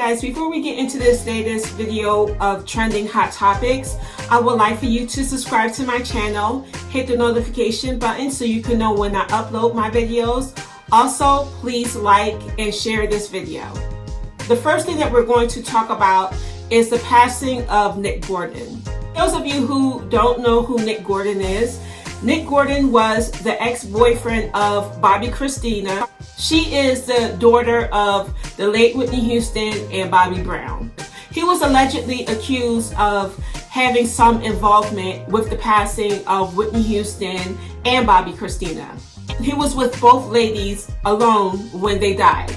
guys, before we get into this latest video of trending hot topics, I would like for you to subscribe to my channel, hit the notification button so you can know when I upload my videos. Also, please like and share this video. The first thing that we're going to talk about is the passing of Nick Gordon. Those of you who don't know who Nick Gordon is, Nick Gordon was the ex-boyfriend of Bobbi Kristina. She is the daughter of the late Whitney Houston and Bobby Brown. He was allegedly accused of having some involvement with the passing of Whitney Houston and Bobbi Kristina. He was with both ladies alone when they died.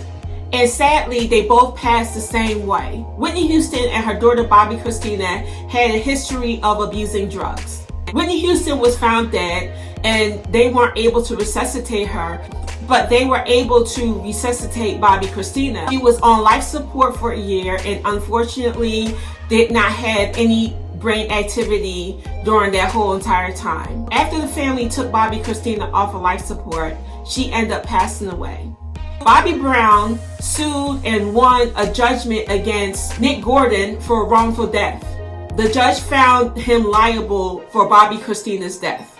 And sadly, they both passed the same way. Whitney Houston and her daughter Bobbi Kristina had a history of abusing drugs. Whitney Houston was found dead and they weren't able to resuscitate her, but they were able to resuscitate Bobbi Kristina. She was on life support for a year and unfortunately did not have any brain activity during that whole entire time. After the family took Bobbi Kristina off of life support, she ended up passing away. Bobby Brown sued and won a judgment against Nick Gordon for wrongful death. The judge found him liable for Bobbi Kristina's death.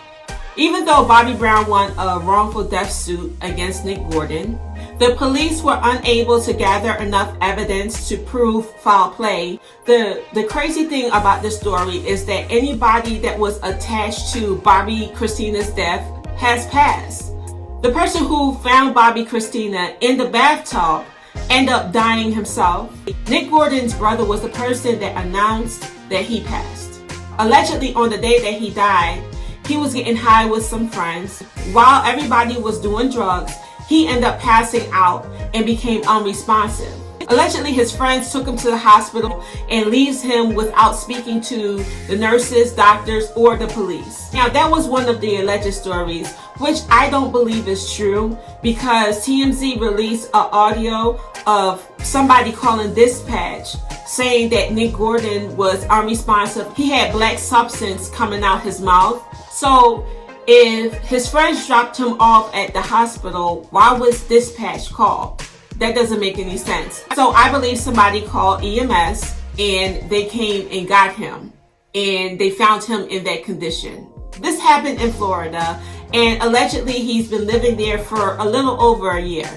Even though Bobby Brown won a wrongful death suit against Nick Gordon, the police were unable to gather enough evidence to prove foul play. The crazy thing about this story is that anybody that was attached to Bobbi Kristina's death has passed. The person who found Bobbi Kristina in the bathtub ended up dying himself. Nick Gordon's brother was the person that announced that he passed. Allegedly, on the day that he died, he was getting high with some friends. While everybody was doing drugs, he ended up passing out and became unresponsive. Allegedly, his friends took him to the hospital and leaves him without speaking to the nurses, doctors, or the police. Now, that was one of the alleged stories, which I don't believe is true, because TMZ released an audio of somebody calling dispatch saying that Nick Gordon was unresponsive. He had black substance coming out his mouth. So if his friends dropped him off at the hospital, why was dispatch called? That doesn't make any sense. So I believe somebody called EMS and they came and got him and they found him in that condition. This happened in Florida and allegedly he's been living there for a little over a year.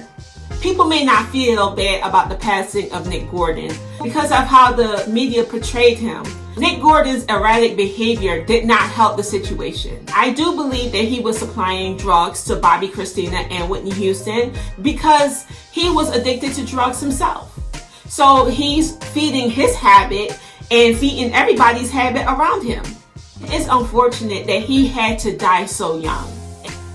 People may not feel bad about the passing of Nick Gordon because of how the media portrayed him. Nick Gordon's erratic behavior did not help the situation. I do believe that he was supplying drugs to Bobbi Kristina and Whitney Houston because he was addicted to drugs himself. So he's feeding his habit and feeding everybody's habit around him. It's unfortunate that he had to die so young.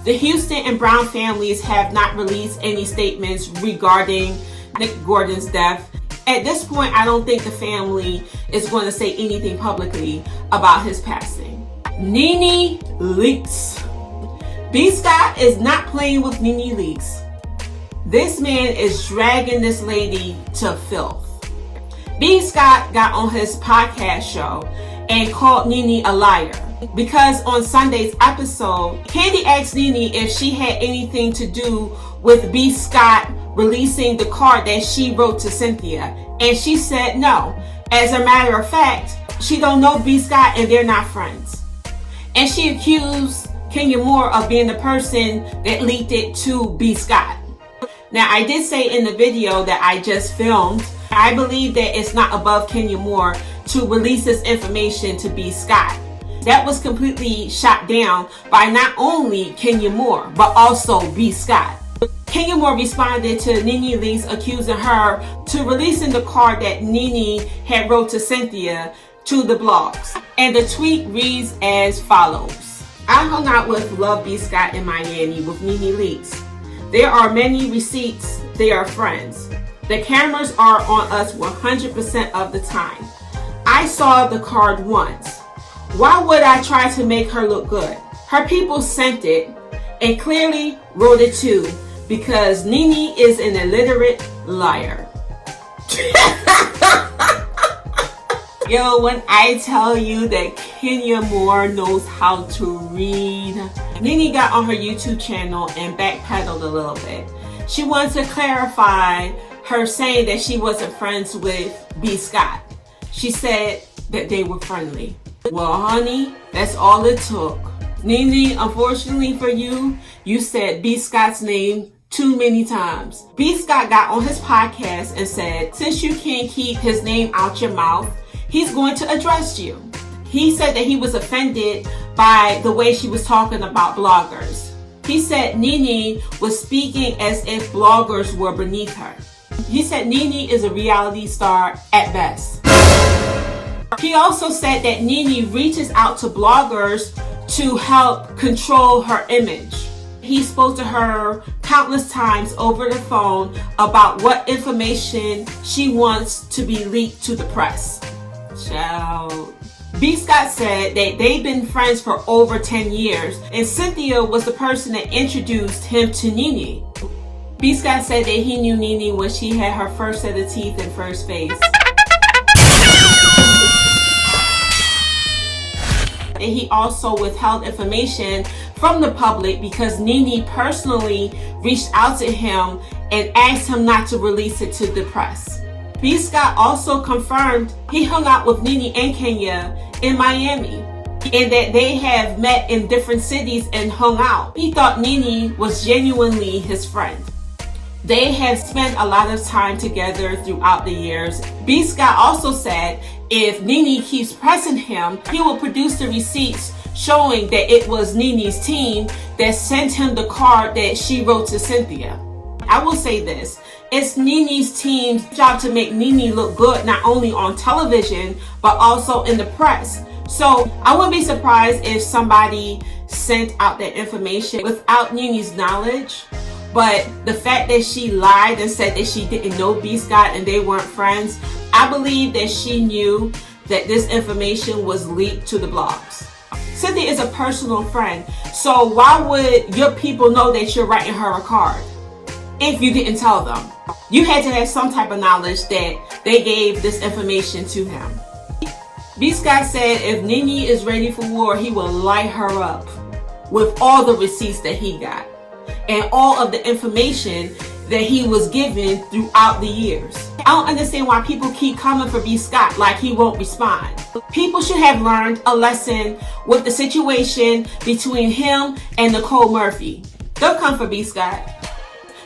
The Houston and Brown families have not released any statements regarding Nick Gordon's death. At this point, I don't think the family is going to say anything publicly about his passing. Nene Leakes. B. Scott is not playing with Nene Leakes. This man is dragging this lady to filth. B. Scott got on his podcast show and called Nene a liar. Because on Sunday's episode, Candy asked Nene if she had anything to do with B. Scott releasing the card that she wrote to Cynthia. And she said no. As a matter of fact, she don't know B. Scott and they're not friends. And she accused Kenya Moore of being the person that leaked it to B. Scott. Now, I did say in the video that I just filmed, I believe that it's not above Kenya Moore to release this information to B. Scott. That was completely shot down by not only Kenya Moore, but also B. Scott. Kenya Moore responded to Nene Leakes accusing her to releasing the card that Nene had wrote to Cynthia to the blogs. And the tweet reads as follows. I hung out with Love B. Scott in Miami with Nene Leakes. There are many receipts. They are friends. The cameras are on us 100% of the time. I saw the card once. Why would I try to make her look good? Her people sent it and clearly wrote it too because Nene is an illiterate liar. Yo, when I tell you that Kenya Moore knows how to read. Nene got on her YouTube channel and backpedaled a little bit. She wanted to clarify her saying that she wasn't friends with B. Scott. She said that they were friendly. Well, honey, that's all it took. Nene, unfortunately for you, you said B. Scott's name too many times. B. Scott got on his podcast and said, since you can't keep his name out your mouth, he's going to address you. He said that he was offended by the way she was talking about bloggers. He said Nene was speaking as if bloggers were beneath her. He said Nene is a reality star at best. He also said that Nene reaches out to bloggers to help control her image. He spoke to her countless times over the phone about what information she wants to be leaked to the press. Child. B. Scott said that they've been friends for over 10 years, and Cynthia was the person that introduced him to Nene. B. Scott said that he knew Nene when she had her first set of teeth and first face. And he also withheld information from the public because Nene personally reached out to him and asked him not to release it to the press. B. Scott also confirmed he hung out with Nene and Kenya in Miami and that they have met in different cities and hung out. He thought Nene was genuinely his friend. They have spent a lot of time together throughout the years. B. Scott also said if Nene keeps pressing him, he will produce the receipts showing that it was Nene's team that sent him the card that she wrote to Cynthia. I will say this, it's Nene's team's job to make Nene look good not only on television but also in the press. So I wouldn't be surprised if somebody sent out that information without Nene's knowledge. But the fact that she lied and said that she didn't know B. Scott and they weren't friends, I believe that she knew that this information was leaked to the blogs. Cynthia is a personal friend, so why would your people know that you're writing her a card if you didn't tell them? You had to have some type of knowledge that they gave this information to him. B. Scott said if Nene is ready for war, he will light her up with all the receipts that he got and all of the information that he was given throughout the years. I don't understand why people keep coming for B. Scott like he won't respond. People should have learned a lesson with the situation between him and Nicole Murphy. Don't come for B. Scott.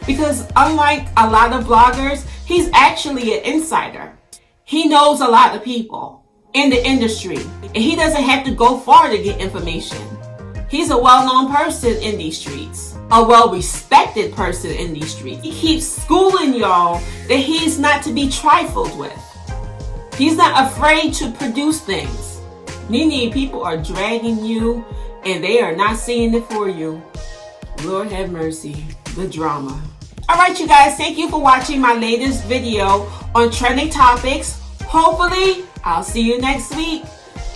Because unlike a lot of bloggers, he's actually an insider. He knows a lot of people in the industry, and he doesn't have to go far to get information. He's a well-known person in these streets, a well-respected person in these streets. He keeps schooling y'all that he's not to be trifled with. He's not afraid to produce things. Nene, people are dragging you, and they are not seeing it for you. Lord have mercy, the drama. Alright you guys, thank you for watching my latest video on trending topics. Hopefully, I'll see you next week.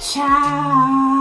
Ciao.